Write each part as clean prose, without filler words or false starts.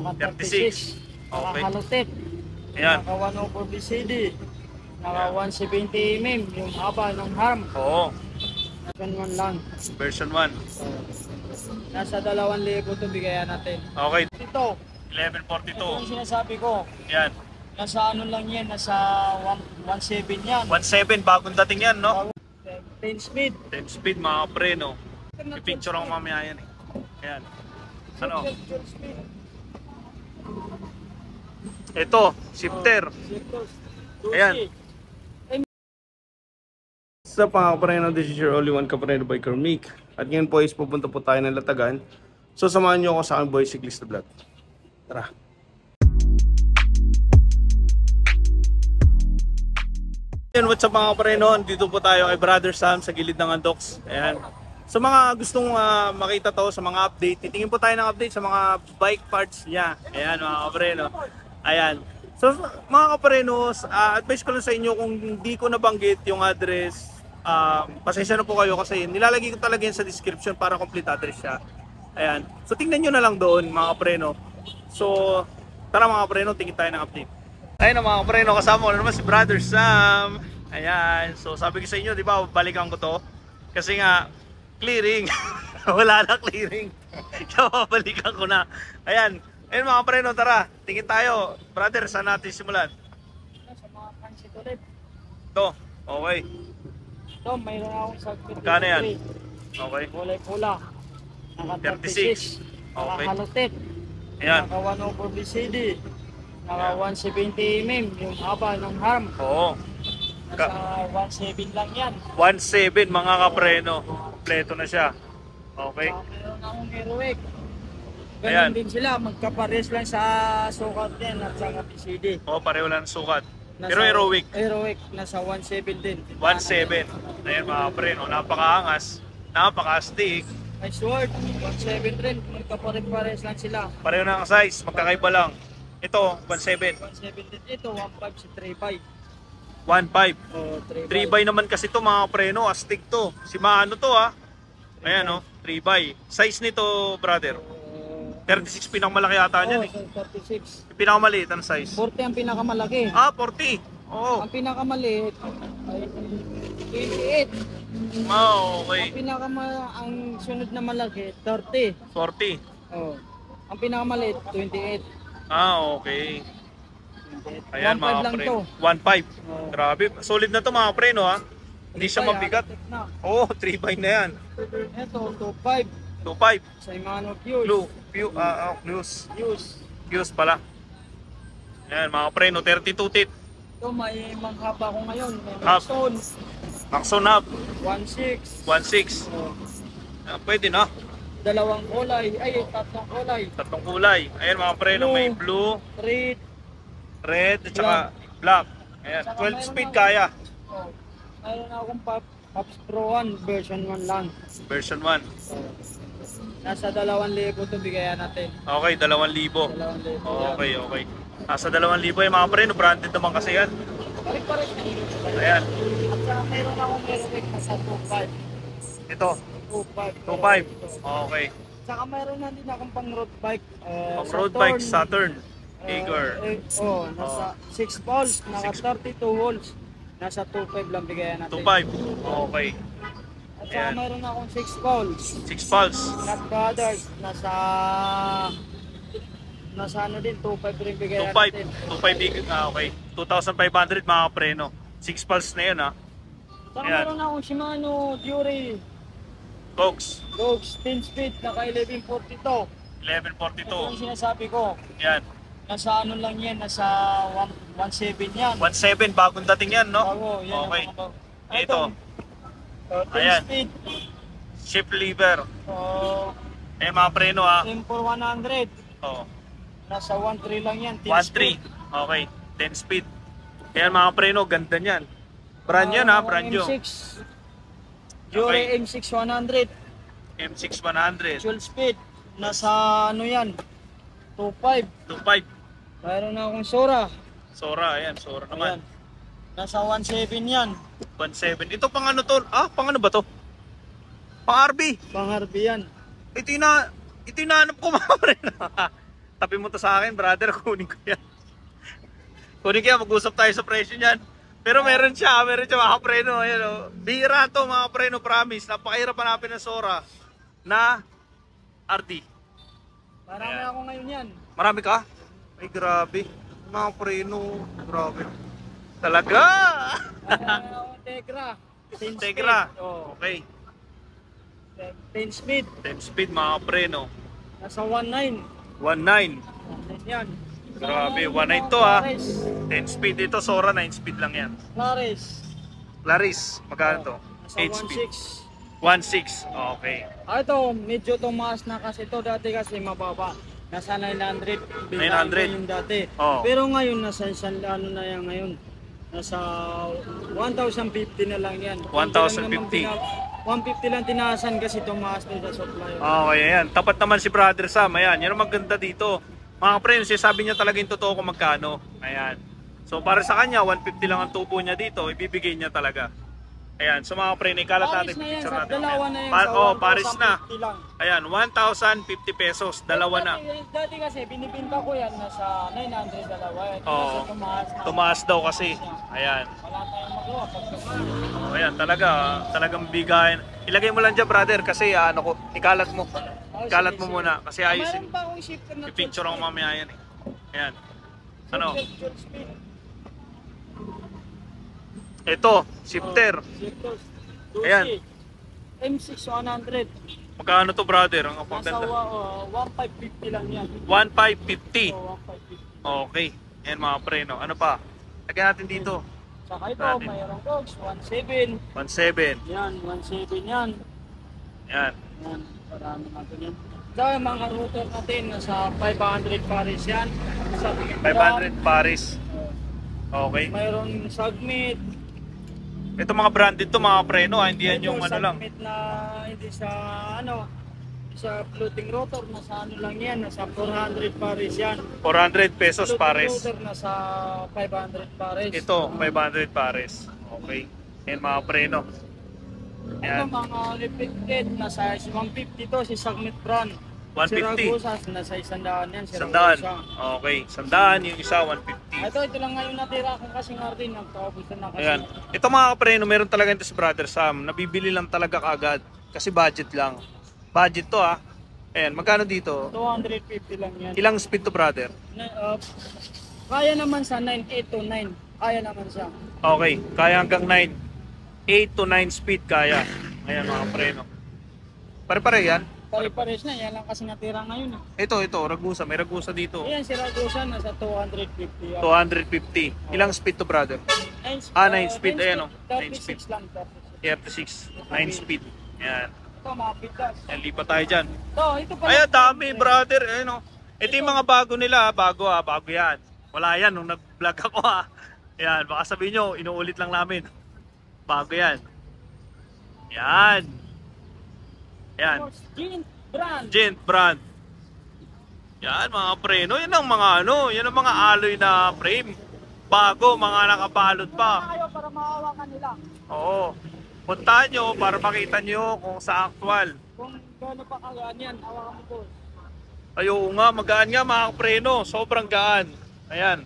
Naka 36. Okay. Naka-halotet. Ayan. Naka 104 BCD. Naka 170 mm yung haba ng harm. Oo. Version 1 lang. Version 1. Nasa 2,000 ito bigayan natin. Okay. Ito. 1142. Ito yung sinasabi ko. Yan. Nasa ano lang yan, nasa 1.7 yan. 1.7, bagong dating yan, no? 10 speed. 10 speed, mga pre, no? I-picture ako mamaya yan, eh. Ayan. Ano? 12 speed. Ito, shifter. Ayan. Sa mga kapareno, this is your only one kapareno by Kermik. At ngayon po is pupunta po tayo ng Latagan. So samahan nyo ako sa aking boy cyclist vlog. Tara! What's up mga kapareno? Dito po tayo kay Brother Sam sa gilid ng Andox. Ayan. Sa mga gustong makita to sa mga update, titingin po tayo ng update sa mga bike parts niya. Ayan mga kapareno. Ayan. So mga kaparenos, advice ko lang sa inyo kung hindi ko nabanggit yung address, pasensya na po kayo kasi nilalagay ko talaga yan sa description para complete address siya. Ayan. So tingnan nyo na lang doon mga kapareno. So tara mga kapareno, tingin tayo ng update. Ayun mga kapareno, kasama ko na naman si Brother Sam. Ayan. So sabi ko sa inyo, di ba, balikan ko to. Kasi nga, clearing. Wala na clearing. Kaya babalikan ko na. Ayan. Ayun mga kapareno, tara. Tingin tayo. Brother, saan natin simulan? Sa mga pansit ulit. Ito. Okay. Ito, mayroon akong sa Magkano yan? Okay. Kulay pula. Naka 36. 36. Okay. Naka-halotet. Ayan. Naka 104 BCD. Naka Ayan. 170 mm yung haba ng harm. Oo. Nasa 1.7 lang yan. 1.7 mga kapreno. Kompleto na siya. Okay. Meron akong heroic. Ayan. Ganun din sila, magkapares lang sa sukat din at sa BCD. Oo, pareho lang sukat. Pero heroic. Heroic, nasa 1.7 din. 1.7. Ayan mga kapreno. Napakaangas. Napaka-astig. May sword, 1.7 rin. Magkapares lang sila. Pareho na ang size. Magkakaiba lang. Ito, 1.7. 1.7 din. Ito, 1.5 si 3.5. 1.5. 3 3 by naman kasi to mga kapreno. Astig to. Si Maano to ha. Ayan o. 3 by. Size nito brother. 36 pinakamalaki ata niyan eh. 36. Yung pinakamaliit ang size. 40 ang pinakamalaki. 40. Oo. Ang pinakamaliit ay 28. Okay. Ang sunod na malaki, 30. 40. Oh. Ang pinakamaliit, 28. Okay. Ayan 1.5 mga lang pre. to. 1.5. Oh. Grabe. Solid na to mga pre no ha. Hindi siya 3.5, mabigat. na. Oo, 3 by na yan. Ito, 2.5. 2.5. Sa Imano Fuse. Fuse pala. Ayan mga pre no. 32 tit. Ito, may manghaba ko ngayon. May Hub. Maxon. Maxon hub. 1.6. 1.6. Oh. Pwede na. Dalawang kulay. Ay, tatlong kulay. Tatlong kulay. Ayan mga pre no. May blue, Red. red, at saka black. Ayan. 12 speed kaya. Oh. Mayroon akong Pops Pro 1, version 1 lang. Version 1. Nasa 2,000 ito bigayan natin. Okay, 2,000. 2,000. Okay, okay. Nasa 2,000 yung mga pre, no? Branded naman kasi yan. Parik-parik. Ayan. At saka mayroon akong Heroic na sa 2.5. Ito, 2.5. 2.5. Okay. Saka mayroon na din akong pang road bike. Pang road bike, Saturn. Eager. Nasa 6 balls, naka 32 volts. Nasa 2.5 lang bigayan natin. 2.5. Okay. At saka Ayan. mayroon akong 6 balls. 6 pulse. Not brothers, nasa ano din, 2.5 rin bigayan 2.5. natin. 2.5 big. Okay. 2,500 mga pre, no? 6 pulse na yun, ha? Saka Ayan. mayroon akong Shimano Fury. Dogs. Dogs, 10 speed, naka 1142. Ito 1142. yung sinasabi ko. Yan. Nasa ano lang yan, nasa 1.7 yan. 1.7. Bagong dating yan, no? Bago, yan Okay. ang mga Ito. 10 Ayan. speed. Shift lever. Oh, Ayan mga pre, no, ha? M for 100. Oh. Nasa 1.3 lang yan. 10 1.3. speed. Okay. 10 speed. Ayan mga pre, no? Ganda niyan. Brand yan, ha? Brand nyo. M6. Jury Okay. M6 100. M6 100. 12 speed. Nasa ano yan? 2.5. 2.5. Mayroon na akong Sora. Sora, ayan. Sora naman. Ayan. Nasa 1.7 yan. 1.7. Ito pang ano to? Pang ano ba to? Pang RB. Pang Harvey yan. Ito yung nahanap ko mga pre. Tabi mo to sa akin, brother. Kunin ko yan. Kunin ko yan. Mag-usap tayo sa presyo niyan. Pero meron siya mga preno. Ayan, oh. Bihira to mga preno, promise. Napakahirap hanapin ng Sora na RD. Marami ako ngayon yan. Marami ka? Ay, grabe. Mga preno, grabe. Talaga! Tegra. 10 Tegra. speed. Oh, Okay. 10 speed. 10 speed mga preno. Nasa 1.9. 1.9. Yan. Grabe, 1.9 to ha. 10 speed ito, Sora 9 speed lang yan. Claris. Claris, magkano to? Nasa 8 speed. 1.6. 1.6. Okay. Ito, medyo tumaas na kasi ito dati kasi mababa. Nasa 900. 900. Yung dati. Oo. Pero ngayon, nasa ano na yan ngayon? Nasa 1,050 na lang yan. 1,050. 150 lang tinaasan kasi tumaas din sa supply. Okay, ayan. Tapat naman si Brother Sam. Ayan, yan ang maganda dito. Mga friends, sabi niya talaga yung totoo kung magkano. Ayan. So para sa kanya, 150 lang ang tubo niya dito. Ibibigay niya talaga. Ayan. So mga friends, ikalat natin Paris na yan, picture sa natin. dalawa na yan. Paris na. 1,050 lang. Ayan, 1,050 pesos. Dalawa na. Dati kasi binibinta ko yan nasa 900 dalawa. Oo. Kasi tumaas na. Tumaas daw kasi. Ayan. Wala tayong magawa pag tumaas. Oh, ayan, talagang bigayan. Ilagay mo lang dyan, brother, kasi ano ko, ikalat mo. Ikalat mo muna kasi ayusin. Mayroon pa akong shifter na I-picture ako mamaya yan eh. Ayan. Ano? Ito, shifter. Shifter. Ayan. M6 100. Magkano to, brother? Ang Nasa pagkanda. 1,550 lang yan. 1,550. So, 1,550. Okay. Ayan mga preno. Ano pa? Lagyan natin dito. Saka ito, Natin. mayroong dogs. 1,700. 1,700. Yan, 1,700 yan. Ayan. Yan, marami natin yan. Saka yung mga router natin, nasa 500 pares yan. Sa 500 Paris. Okay. Mayroong Submit. Ito mga branded to mga preno. Hindi yan Ito, yung ano lang. Submit na hindi sa ano, sa floating rotor, nasa ano lang yan, nasa 400 pares yan. 400 pesos Floating pares. rotor, nasa 500 pares. Ito, 500 pares. Okay. Ayan mga preno. Ito Ayan. mga reflected, nasa 150 to, si Submit brand. 150. Si Ragusa, nasa 100 yan, si 100. Ragusa. Okay. 100 yung isa, 150. Ito lang ngayon natira kung kasing Arvin, nagtaubusan na kasi. Ayan. Ito mga kapreno, meron talaga ito si Brother Sam. Nabibili lang talaga kaagad. Kasi budget lang. Budget to ah. Ayan. Magkano dito? 250 lang yan. Ilang speed to, brother? Kaya naman sa 9.8 to 9. Kaya naman siya. Okay. Kaya hanggang 9. 8 to 9 speed kaya. Ayan mga kapreno. Pare-pare yan. Pare-pares na, yan lang kasi natira ngayon. Ito. Ragusa. May Ragusa dito. Ayan, si Ragusa, nasa 250 yan. 250. Ilang speed to, brother? 9 speed. Ayan o. 9 speed. 36 lang, 36. 36. 9 speed. Ayan. Ito, mga pitas. Ayan, lipat tayo dyan. Ito pa. Ayan, dami, brother. Ayan o. Ito yung mga bago nila. Bago yan. Wala yan nung nag-vlog ako ha. Ayan, baka sabihin nyo, inuulit lang namin. Bago yan. Ayan. Ayan. Gint brand. Gent brand. Yan, mga preno. Yan ang mga ano. Yan ang mga alloy na frame. Bago, mga nakabalot pa. Kayo para mahawakan nila. Oo. Puntahan nyo para makita nyo kung sa actual. Kung gano'n pa kagaan yan, hawakan mo po. Ayo nga, magaan nga mga preno. Sobrang gaan. Ayan.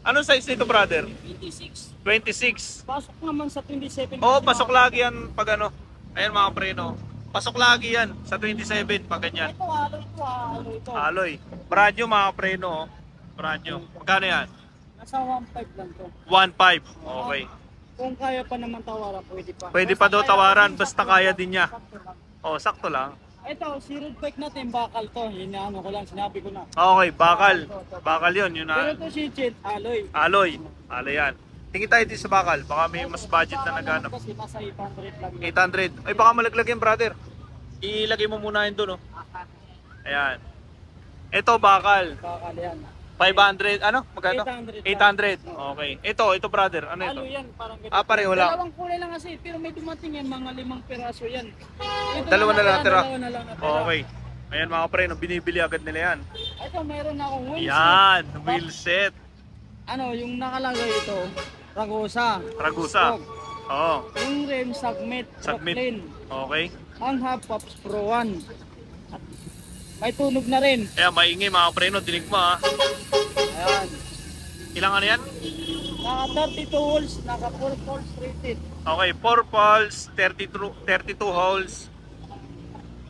Anong size nito, brother? 26. 26. Pasok naman sa 27. Oo, pasok lagi yan pag ano. Ayan mga preno. Pasok lagi yan sa 27 pag ganyan. Ito, halo ito. Alloy. Brand new mga preno. Oh. Brand new. Magkano yan? Nasa 1.5 lang to. 1.5. Okay. Kung kaya pa naman tawaran, pwede pa. Pwede pa daw tawaran, basta kaya din niya. Sakto lang. Oh, sakto lang. Ito, si road bike natin, bakal to. Yun ano ko lang, sinabi ko na. Okay, bakal. Bakal yun. Yun Pero na. ito si Jet, alloy. Alloy. Alloy yan. Tingin tayo dito sa bakal. Baka may mas budget na naghanap. Kasi nasa 800 lang. 800. Ay, baka malaglag yan, brother. Ilagay mo muna yun doon, oh. Ayan. Ito, bakal. Bakal yan. 500. Ano? Magkano? 800. 800. Okay. Ito, brother. Ano ito? Alloy yan, parang ganito. Ah, pareho lang. Dalawang kulay lang kasi, pero may dumating yan, mga 5 peraso yan. Ito Dalawa na lang natira. Dalawa na lang natira. Okay. Ayan mga preno, binibili agad nila yan. Ito, meron akong wheels. Yan, wheel set. Ano, yung nakalagay ito, Ragusa. Ragusa. Stog. Oo. Yung rim, Submit. Submit. Brooklyn. Okay. Ang Hub Pops Pro 1. At May tunog na rin. Ayan, maingay mga preno. Dinig mo ha. Ayan. Ilang ano yan? Naka 32 holes, naka 4 holes rated. Okay, 4 poles, 32 holes.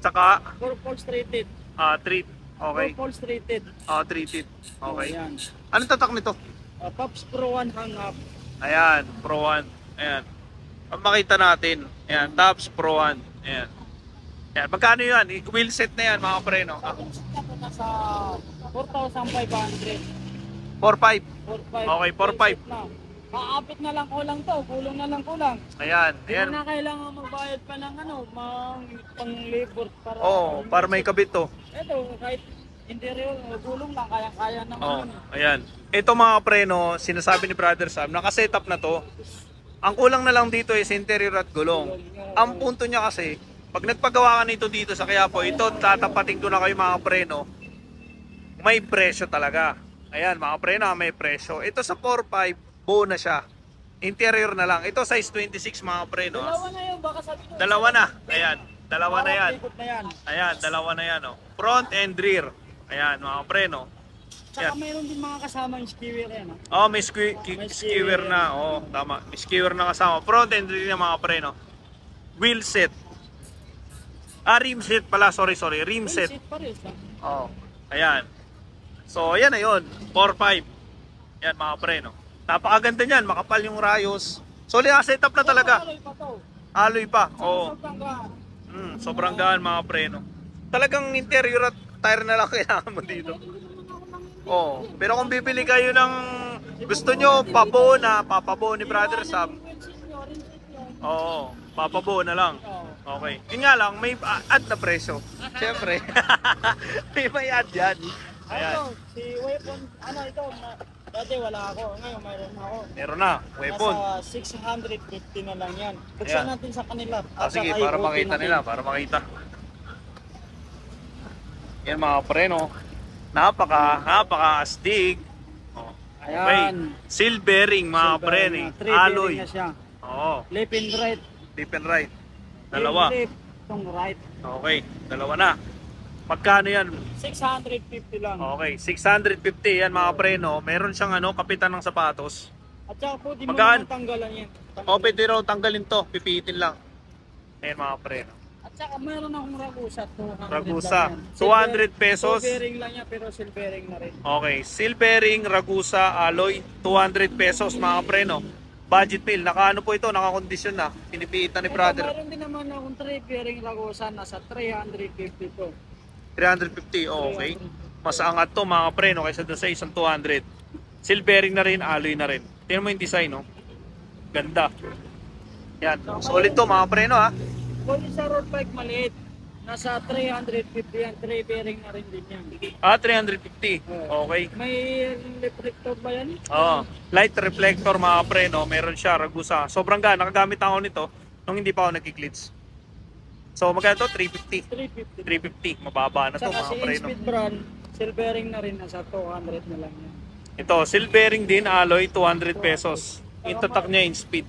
Tsaka, 4 holes rated. 3. Okay. 4 holes rated. 3 tip. Okay. Ayan. Anong tatak nito? Pops Pro 1 hang up. Ayan, Pro 1. Ayan. Ang makita natin. Ayan, Tops Pro 1. Ayan. Ayan, magkano yan? Wheel set na yan mga preno. Ito nasa 4,500. 4.5. 4,500. Okay, 4,500. Kaapit na lang kulang to, kulong na lang kulang. Ayan, Hindi ayan. mo na kailangan magbayad pa ng pang labor para Para may kabit to. Ito, kahit interior, gulong lang, kaya-kaya naman Oh, yun. ayan. Ito mga preno, sinasabi ni Brother Sam, naka-setup na to. Ang kulang na lang dito is interior at gulong. Ang punto niya kasi, pag nagpagawa ka nito dito sa Quiapo, ito tatapating ko na kayo mga preno, may presyo talaga. Ayan mga preno, may presyo. Ito sa 4.5, buo na siya. Interior na lang. Ito size 26 mga preno. Dalawa na yun, baka sabi ko. Dalawa na. Ayan. Dalawa na yan. Ikot na yan. Ayan, dalawa na yan. Oh. Front and rear. Ayan mga preno. Saka Yan. mayroon din mga kasamang skewer yan. Oh, may skewer na. Oh, tama. May skewer na kasama. Front and rear na mga preno. Wheel set. Rim set pala. Sorry. Rim set. Seat pares lang. Oh. Ayan. So, ayan na yun. 4.5. Yan mga preno. Napakaganda niyan. Makapal yung rayos. Solid setup na talaga. Alloy pa to. Alloy pa. Oo. Sobrang gaan. Sobrang gaan mga preno. Talagang interior at tire na lang kailangan mo dito. Oh, pero kung bibili kayo ng gusto nyo pabuo na, papabuo ni Brother Sam. Oo, papabuo na lang. Okay. Yun nga lang, may add na presyo. Siyempre. may add yan. Ayan. Ano, si Weapon, ito, dati wala ako, ngayon mayroon ako. Meron na, weapon. Nasa 650 na lang yan. Buksan Ayan. natin sa kanila. Sige, saka para ikutin makita natin. nila, para makita. Yan mga preno. Napaka-astig. Oh. Okay. Ayan. Silvering mga preno. Alloy. na siya. Oo. Left and right. Left and right. Dalawa. Left, itong right. Okay, dalawa na. Magkano yan? 650 lang. Okay, 650 yan mga preno. Meron siyang kapitan ng sapatos. At saka po, di mo Magkaan? naman tanggalan yan. O, pwede raw tanggalin to. Pipitin lang. Ayan mga preno. At saka mayroon akong Ragusa. 200 Ragusa. lang yan. 200 pesos. Silvering lang yan, pero silvering na rin. Okay, silvering, Ragusa, alloy, 200 pesos mga preno. Budget meal, nakaano po ito, nakakondisyon na. Pinipitan ni brother. Mayroon din naman akong 3 bearing Ragusa, nasa 350 to. 350, okay. Mas angat to mga preno kaysa doon sa isang 200. Silvering na rin, alloy na rin. Tingnan mo yung design, no? Ganda. Yan, solid to mga preno ha. Kung sa road bike maliit, nasa 350 yan, 3 bearing na rin din yan. 350. Okay. May reflector ba yan? Light reflector mga preno, meron siya, Ragusa. Sobrang gaan, nakagamit ako nito nung hindi pa ako nagki-glitch. So magkano to? 350. 350. 350, mababa na to Saka mga si preno. Inspeed brand, silvering na rin, nasa 200 na lang yan. Ito, silvering din, alloy, 200 pesos. Itotak niya in speed.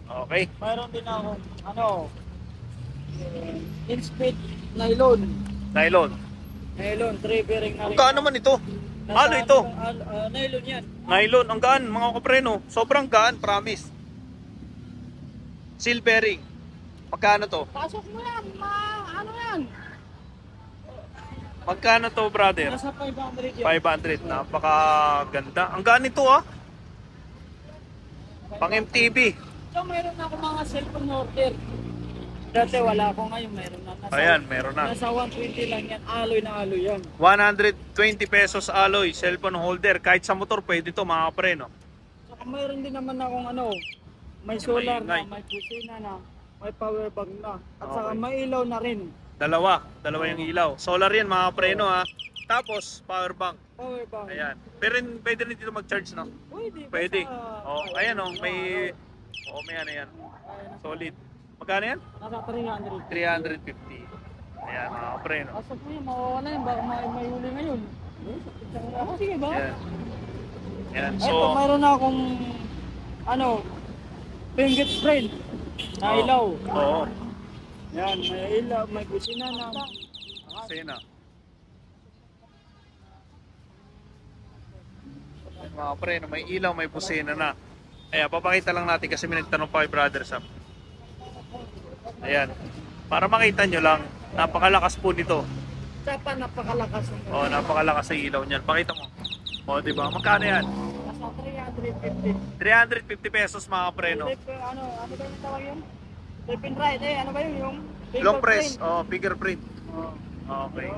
Okay. Mayroon din akong, Inspeed nylon. Nylon. Nylon, 3 bearing na rin. Ang gaan naman ito. Nasa Ano ito? Nylon yan. Nylon, ang gaan mga kapreno. Sobrang gaan, promise. Silvering. Magkano to? Pasok mo yan, ano yan? Magkano to, brother? Nasa 500 yan. 500. Napakaganda. Ang gaan nito ah. Pang MTB. So mayroon ako mga cellphone order. Dati wala ako, ngayon mayroon na. Ayan, meron na. Nasa 120 lang yan, alloy na alloy yan. 120 pesos alloy, cellphone holder. Kahit sa motor, pwede to mga kapreno. Saka mayroon din naman akong may solar na, Maingay. may kusina na, may power bank na. At saka Okay. may ilaw na rin. Dalawa yung ilaw. Solar yan mga kapreno ha. Tapos, power bank. Power bank. Ayan. Pero pwede rin dito mag-charge, no? Pwede. Pwede. basta, Oh, ayan oh, may ano yan. Solid. Magkano yan? Nasa 300. 350. Ayan, mga kapreno. Pasok mo yun, mawawala yan, baka may huli ngayon. Sige ba? Ayan. Ayan. Ito, So, mayroon na akong fingerprint na ilaw. Oo. Yan, may ilaw, may kusina na. Sena. mga preno, may ilaw, may busina na. Ayan, papakita lang natin kasi may nagtanong pa kay Brother Sam. Ayan, para makita nyo lang, napakalakas po nito. Tsaka napakalakas. Oh, napakalakas sa ilaw niyan. Pakita mo. Oh, di ba? Magkano yan? Nasa 350. 350 pesos mga preno. Ano ba yung tawag yun? Left and right, ano ba yun? Yung Long press, fingerprint. oh, fingerprint. Oh. Okay.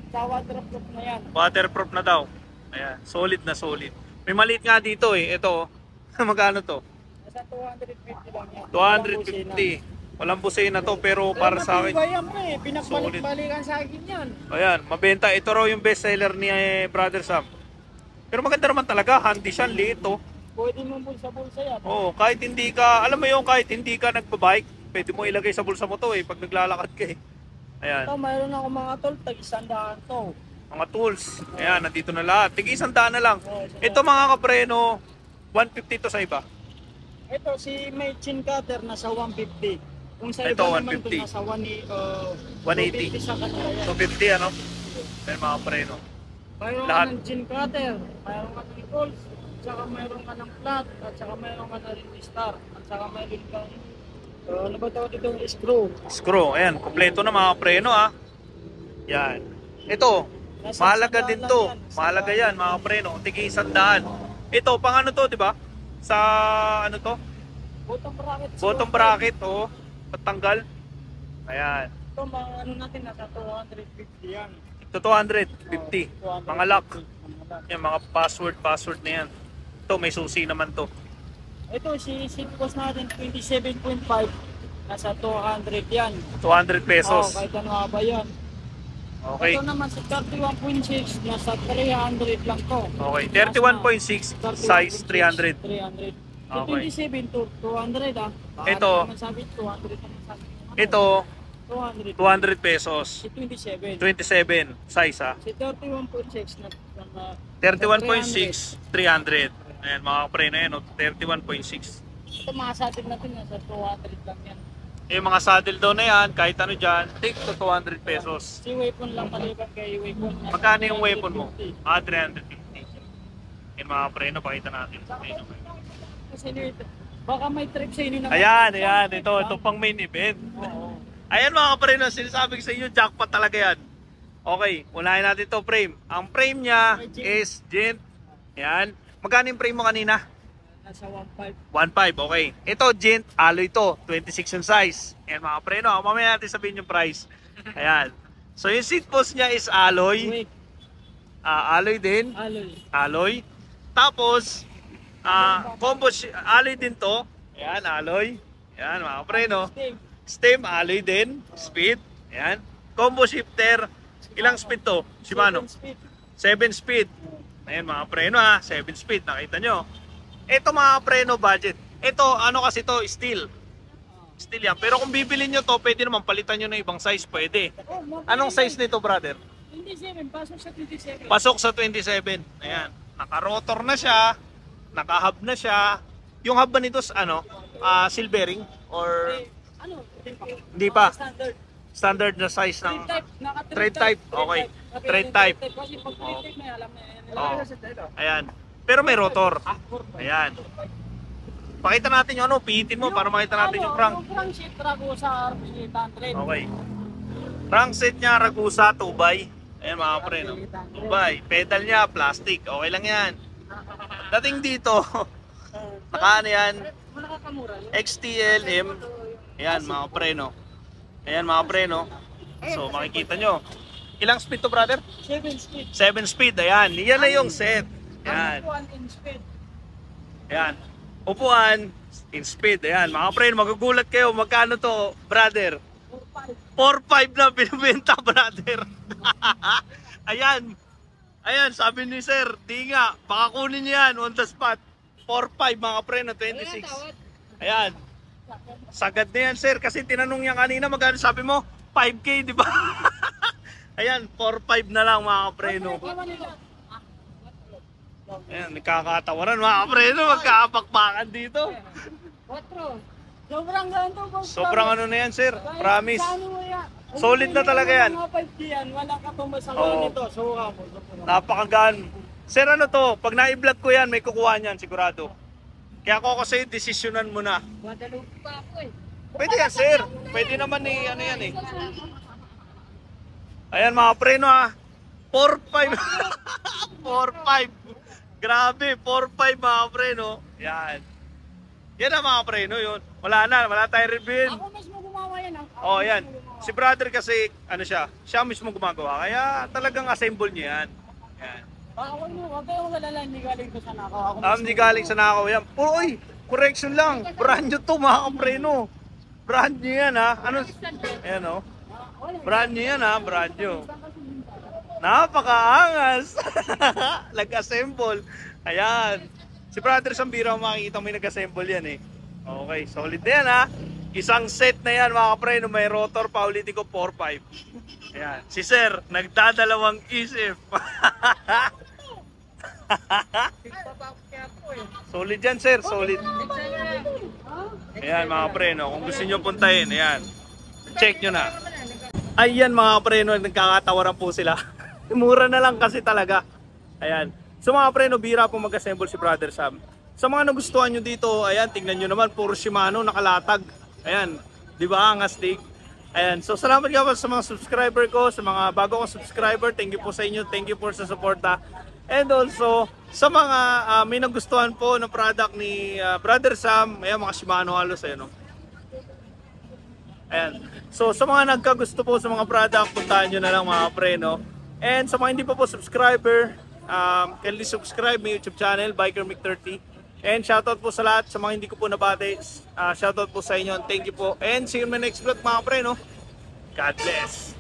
Sa waterproof na yan. Waterproof na daw. Ayan, solid na solid. May maliit nga dito eh. Ito, magkano to? Nasa 250 lang yan. 250. Walang busina to pero para sa akin. Matibay yan pre, pinagbalik-balikan sa akin yan. Ayan, mabenta. Ito raw yung best seller ni Brother Sam. Pero maganda naman talaga, handy siya, liit oh. Pwede mong bulsa-bulsa yan. Oo, kahit hindi ka, alam mo yung kahit hindi ka nagbabike, pwede mo ilagay sa bulsa mo to eh pag naglalakad ka eh. Ayan, Ito, mayroon ako mga tol, tag-100 to. mga tools. Ayan, nandito na lahat. Tig 100 na lang. Oh, Ito mga kapreno, 150 to sa iba. Ito si Made-Chin Cutter nasa 150. Kung sa Ito, iba naman 150. to nasa 180. 250 sa kanila yan. 250 ano? Ayan mga kapreno. Mayroon Lahat. ka ng chin cutter, mayroon ka ng tools, at saka mayroon ka ng flat, at saka mayroon ka na rin star, at saka mayroon ka ano ba tawag dito? Screw. Screw, ayan, kompleto na mga kapreno ah. Yan. Ito, Nasa mahalaga 100 din lang to. yan. Mahalaga yan mga kapreno. Tigi 100. Ito, pang ano to, di ba? Sa ano to? Bottom bracket. Bottom bracket, oh. Patanggal. Ayan. Ito mga ano natin, nasa 250 yan. Ito 250. Mga lock. Mga lock. Yan, mga password na yan. Ito, may susi naman to. Ito si seat post natin 27.5, nasa 200 yan. 200 pesos. Kahit ano nga ba yan. Okay. Ito naman sa 31.6, nasa 300 lang to. Okay. 31.6, size 300. 300. So, Okay. 27 to 200 ah. Baka Ito. naman sabi 200 naman sabi. Ito, 200. 200 pesos. Si 27. 27 size ha. Si 31.6 na 31.6, 300. Ayan mga kapreno yan, 31.6. Ito mga sa atin natin nasa 200 lang yan. Yung mga saddle daw na yan, kahit ano dyan, take to 200 pesos. Si weapon lang maliban kay weapon. Magkano yung weapon mo? 350. 350. Yung mga preno, pakita natin. Kasi nito, baka may trip sa inyo naman. Ayan. Ito pang main event. Oo. Ayan mga preno, sinasabi ko sa inyo, jackpot talaga yan. Okay, unahin natin to frame. Ang frame niya is gent. Ayan. Magkano yung frame mo kanina? Nasa 1.5. 1.5, okay. Ito, gent, alloy to. 26 yung size. Ayan mga preno, mamaya natin sabihin yung price. Ayan. So yung seat post niya is alloy. Wait, Alloy din. alloy. Alloy. Tapos, alloy din to. Ayan, alloy. Ayan, mga preno. Steve, Stem, alloy din. Speed. Ayan. Combo shifter. Ilang speed to? Shimano? 7 speed. Ayan, mga preno ha. 7 speed. Nakita nyo. Ito mga preno budget. Ito, ano kasi to? Steel. Steel yan. Pero kung bibili nyo to, pwede naman palitan nyo ng ibang size. Pwede. Anong size nito, brother? 27, pasok sa 27. Pasok sa 27. Ayan. Naka-rotor na siya. Naka-hub na siya. Yung hub ba nito ano? Silvering? Or Eh, ano? hindi pa? Standard. Standard na size ng... Trade type. Naka Trade type, okay. Trade Trade type. Kasi pag trade type na alam na yan. Oh. Ayan. Pero may rotor. Ayan. Pakita natin yung ano, pihitin mo para makita natin yung crank. Yung crankshaft trago sa RP800. Okay. Crankset niya, Ragusa, 2x. Ayan mga pre, no? 2x. Pedal niya, plastic. Okay lang yan. Dating dito, nakaano yan, Nakakamura yun. XTLM. Ayan mga pre, no? Ayan mga pre, no? So makikita nyo. Ilang speed to, brother? 7 speed. 7 speed. Ayan. Yan na yung set. Ayan. Ang 1 in speed. Ayan. Upuan in speed. Ayan. Mga pre, magugulat kayo. Magkano to, brother? 4.5 na binibenta, brother. Ayan. Ayan, sabi ni sir, di nga, baka kunin niya yan on the spot. 4.5 mga pre na 26. Ayan. Sagad na yan, sir. Kasi tinanong niya kanina, magkano sabi mo? 5K, di ba? Ayan, 4.5 na lang mga preno. Ayan, nagkakatawaran mga preno. Magkakapakpakan dito. 4. Sobrang ganito. Sobrang ano na yan, sir. Promise. Ano Solid na talaga yan. Mga 5G yan, walang katumbas sa Oo. nito. Suka mo. Napakagaan. Sir, ano to? Pag na-vlog ko yan, may kukuha niyan, sigurado. Kaya ako kasi desisyonan mo na. Guadalupe pa ako eh. Pwede yan, sir. Pwede naman eh, ano yan eh. Ayan mga preno ha. 4-5. 4-5. Grabe, 4-5 mga preno. Yan. Yan ang mga preno yun. Wala na, wala tayong review. Ako mismo gumawa yan. Oh, yan. Si brother kasi, ano siya mismo gumagawa. Kaya talagang assemble niya yan. Yan. Ako mo, wag kayong malala, hindi galing ko sa nakaw. Ako Hindi galing sa nakaw yan. Uy, correction lang. Brand new to mga kapreno. Brand new yan ha. Ano? Ayan o. Brand new yan ha. Brand new. Napakaangas. Nag-assemble. Ayan. Si brother Sambira, makikita mo yung nag-assemble yan eh. Okay, solid na yan ha. Isang set na yan mga kapreno. May rotor, paulitin ko 4-5. Ayan. Si sir, nagdadalawang isip. Solid yan sir, solid. Ayan mga preno, kung gusto nyo puntahin, ayan. Check nyo na. Ayan mga preno, nagkakatawaran po sila. Mura na lang kasi talaga. Ayan. So mga preno, bira po mag-assemble si Brother Sam. Sa mga nagustuhan nyo dito, ayan, tingnan nyo naman, puro Shimano nakalatag. Ayan, di ba, ang astig. Ayan, so salamat nga po sa mga subscriber ko, sa mga bago kong subscriber. Thank you po sa inyo, thank you po sa suporta. And also, sa mga may nagustuhan po ng product ni Brother Sam, ayan, mga Shimano halos, ayan o. Ayan. So, sa mga nagkagusto po sa mga product, puntahan nyo na lang mga preno. And sa mga hindi pa po subscriber, kindly subscribe my YouTube channel, Biker Mick 30. And shoutout po sa lahat, sa mga hindi ko po nabate, shoutout po sa inyo, thank you po. And see you in my next vlog mga preno. God bless!